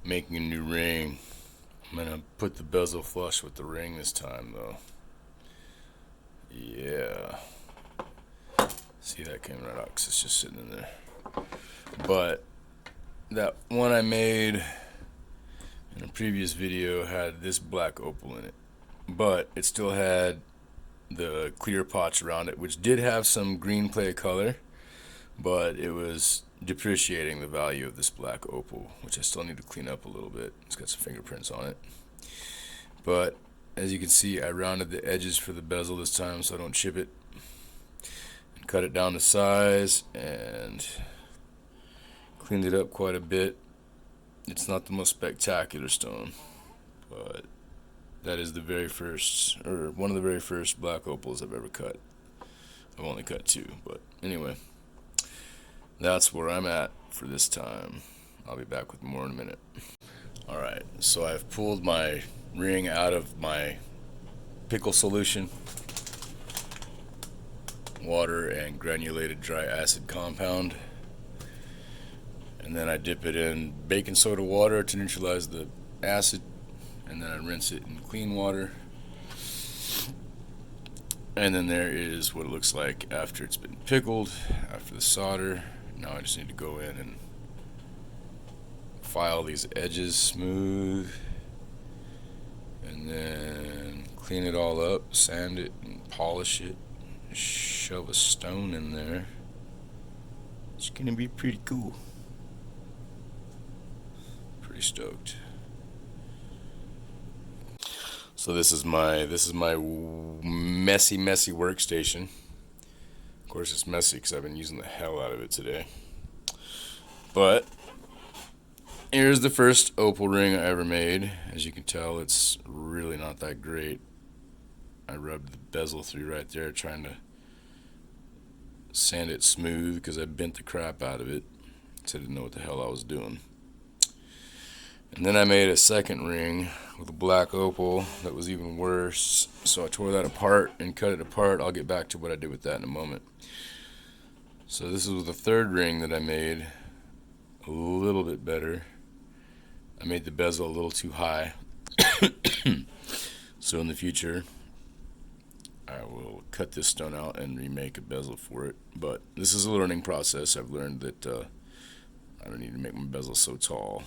making a new ring. I'm gonna put the bezel flush with the ring this time though. Yeah. See, that came right out because it's just sitting in there. But that one I made in a previous video had this black opal in it. But it still had the clear potch around it, which did have some green play color, but it was depreciating the value of this black opal, which I still need to clean up a little bit. It's got some fingerprints on it. But as you can see, I rounded the edges for the bezel this time so I don't chip it. And cut it down to size and cleaned it up quite a bit. It's not the most spectacular stone, but that is the very first, or one of the very first black opals I've ever cut. I've only cut two, but anyway, that's where I'm at for this time. I'll be back with more in a minute. Alright, so I've pulled my ring out of my pickle solution, water and granulated dry acid compound, and then I dip it in baking soda water to neutralize the acid, and then I rinse it in clean water. And then there is what it looks like after it's been pickled, after the solder. Now I just need to go in and file these edges smooth, and then clean it all up, sand it and polish it, shove a stone in there. It's gonna be pretty cool. Pretty stoked. So this is my messy workstation. Of course it's messy because I've been using the hell out of it today. But here's the first opal ring I ever made. As you can tell, it's really not that great. I rubbed the bezel through right there trying to sand it smooth because I bent the crap out of it, so I didn't know what the hell I was doing. And then I made a second ring with a black opal that was even worse. So I tore that apart and cut it apart. I'll get back to what I did with that in a moment. So this is the third ring that I made, a little bit better. I made the bezel a little too high. So in the future, I will cut this stone out and remake a bezel for it. But this is a learning process. I've learned that I don't need to make my bezel so tall,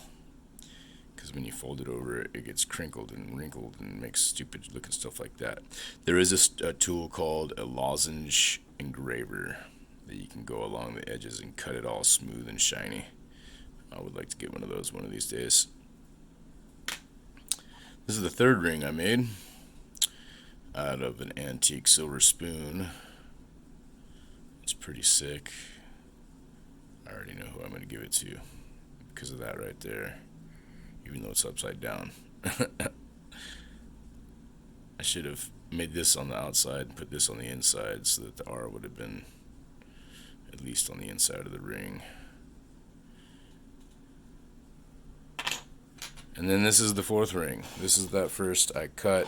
because when you fold it over, it gets crinkled and wrinkled and makes stupid looking stuff like that. There is a tool called a Lozenge Engraver that you can go along the edges and cut it all smooth and shiny. I would like to get one of those one of these days. This is the third ring I made out of an antique silver spoon. It's pretty sick. I already know who I'm going to give it to because of that right there, even though it's upside down. I should have made this on the outside and put this on the inside so that the R would have been at least on the inside of the ring. And then this is the fourth ring. This is that first I cut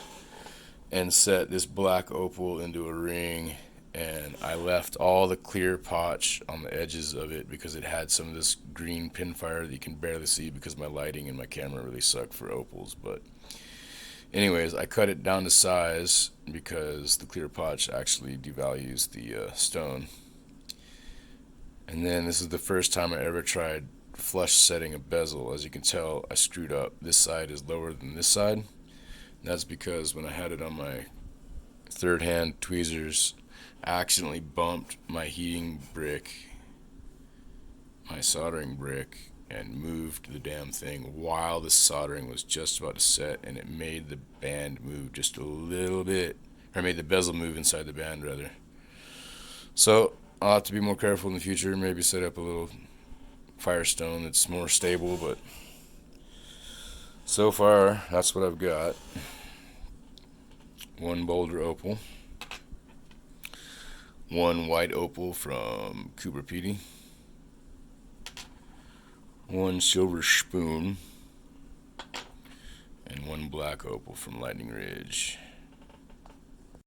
and set this black opal into a ring, and I left all the clear potch on the edges of it because it had some of this green pinfire that you can barely see because my lighting and my camera really suck for opals. But anyways, I cut it down to size because the clear potch actually devalues the stone. And then this is the first time I ever tried flush setting a bezel. As you can tell, I screwed up. This side is lower than this side. That's because when I had it on my third hand tweezers, I accidentally bumped my heating brick, my soldering brick, and moved the damn thing while the soldering was just about to set, and it made the band move just a little bit, or made the bezel move inside the band rather. So I'll have to be more careful in the future, maybe set up a little firestone that's more stable, but so far that's what I've got. One boulder opal, one white opal from Cooper Pedy, one silver spoon, and one black opal from Lightning Ridge.